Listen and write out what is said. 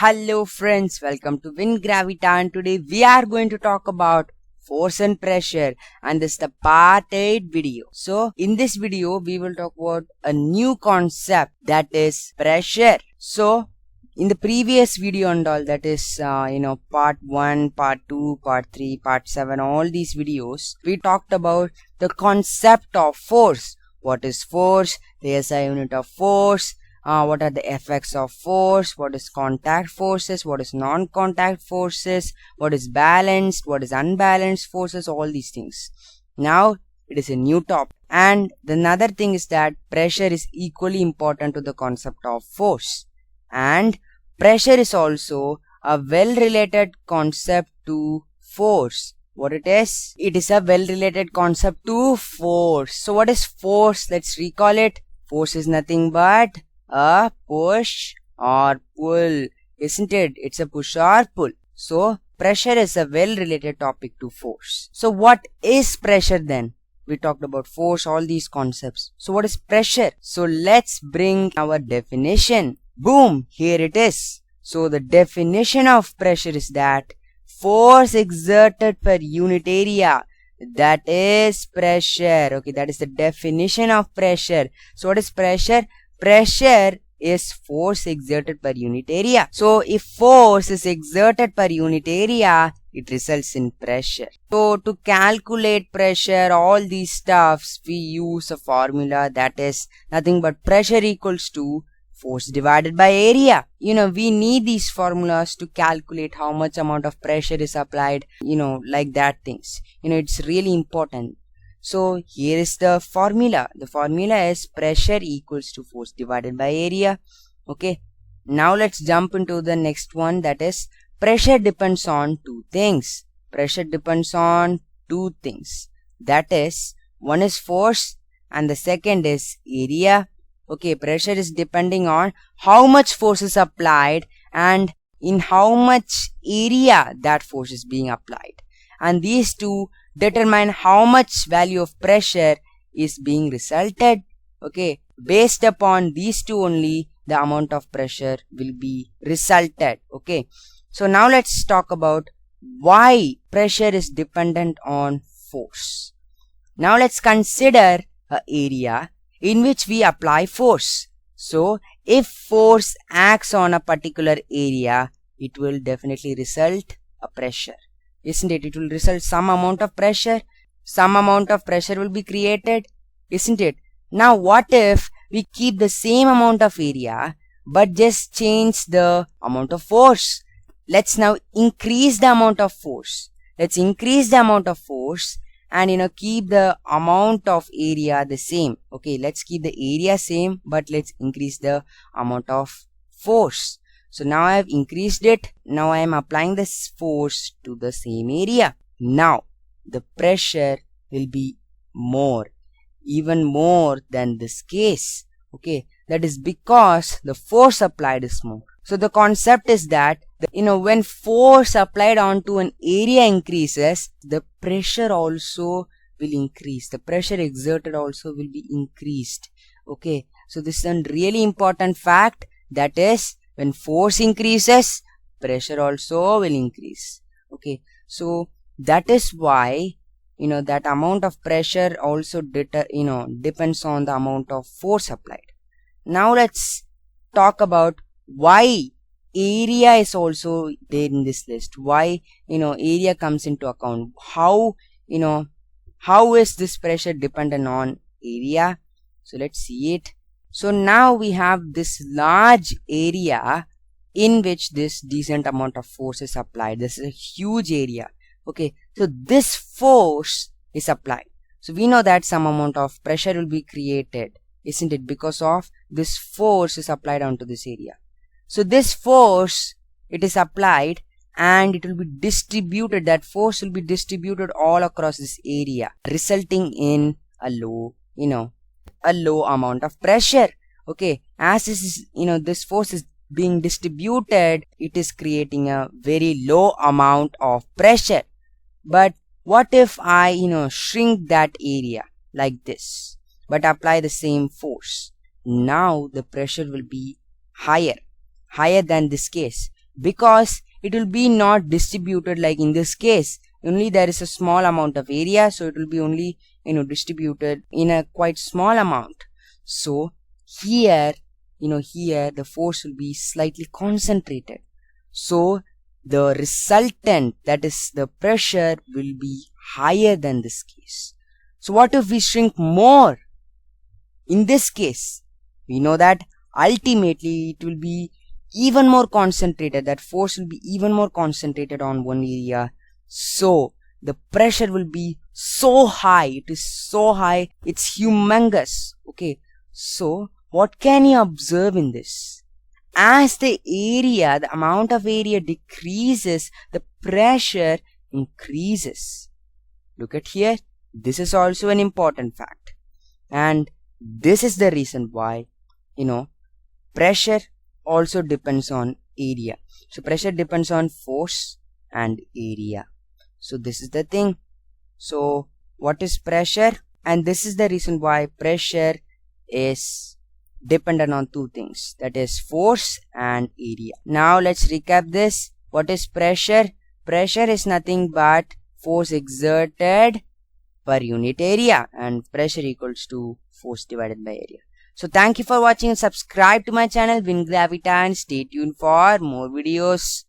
Hello friends, welcome to WinGravita, and today we are going to talk about force and pressure, and this is the part 8 video. So in this video we will talk about a new concept, that is pressure. So in the previous video and all, that is part 1, part 2, part 3, part 7, all these videos we talked about the concept of force. What is force? The SI unit of force. What are the effects of force, what is contact forces, what is non-contact forces, what is balanced, what is unbalanced forces, all these things. Now it is a new topic, and the another thing is that pressure is equally important to the concept of force, and pressure is also a well-related concept to force. What it is? It is a well-related concept to force. So what is force? Let's recall it. Force is nothing but a push or pull, isn't it? It's a push or pull. So pressure is a well-related topic to force. So what is pressure then? We talked about force, all these concepts. So what is pressure? So let's bring our definition. Boom, here it is. So the definition of pressure is that force exerted per unit area, that is pressure. Okay, that is the definition of pressure. So what is pressure? Pressure is force exerted per unit area. So if force is exerted per unit area, it results in pressure. So to calculate pressure, all these stuffs, we use a formula, that is nothing but pressure equals to force divided by area. We need these formulas to calculate how much amount of pressure is applied, like that things. It's really important. So here is the formula. The formula is pressure equals to force divided by area. Okay. Now let's jump into the next one, that is pressure depends on two things. Pressure depends on two things. That is, one is force and the second is area. Okay, pressure is depending on how much force is applied and in how much area that force is being applied. And these two determine how much value of pressure is being resulted. Okay, based upon these two only, the amount of pressure will be resulted. Okay, so now let's talk about why pressure is dependent on force. Now let's consider an area in which we apply force. So if force acts on a particular area, it will definitely result a pressure, isn't it? It will result some amount of pressure. Some amount of pressure will be created, isn't it? Now what if we keep the same amount of area but just change the amount of force? Let's now increase the amount of force. Let's increase the amount of force and keep the amount of area the same. Okay, let's keep the area same, but let's increase the amount of force. So now I have increased it. Now I am applying this force to the same area. Now the pressure will be more, even more than this case. Okay, that is because the force applied is more. So the concept is that when force applied onto an area increases, the pressure also will increase. The pressure exerted also will be increased. Okay, so this is a really important fact, that is, when force increases, pressure also will increase. Okay, so that is why that amount of pressure also depends on the amount of force applied. Now let's talk about why area is also there in this list. Why area comes into account. How is this pressure dependent on area? So let's see it. So now we have this large area in which this decent amount of force is applied. This is a huge area. Okay, so this force is applied. So we know that some amount of pressure will be created, isn't it? Because of this force is applied onto this area. So this force, it is applied and it will be distributed. That force will be distributed all across this area, resulting in a low amount of pressure. Okay, as this is, this force is being distributed, it is creating a very low amount of pressure. But what if I, shrink that area like this, but apply the same force? Now the pressure will be higher than this case, because it will be not distributed like in this case. Only there is a small amount of area, so it will be only distributed in a quite small amount. So here here the force will be slightly concentrated, so the resultant, that is the pressure, will be higher than this case. So what if we shrink more? In this case, we know that ultimately it will be even more concentrated, that force will be even more concentrated on one area. So the pressure will be so high, it is so high, it's humongous. Okay, so what can you observe in this? As the amount of area decreases, the pressure increases. Look at here, this is also an important fact, and this is the reason why pressure also depends on area. So pressure depends on force and area. So this is the thing. So what is pressure? And this is the reason why pressure is dependent on two things, that is force and area. Now let's recap this. What is pressure? Pressure is nothing but force exerted per unit area, and pressure equals to force divided by area. So thank you for watching and subscribe to my channel WinGravita, and stay tuned for more videos.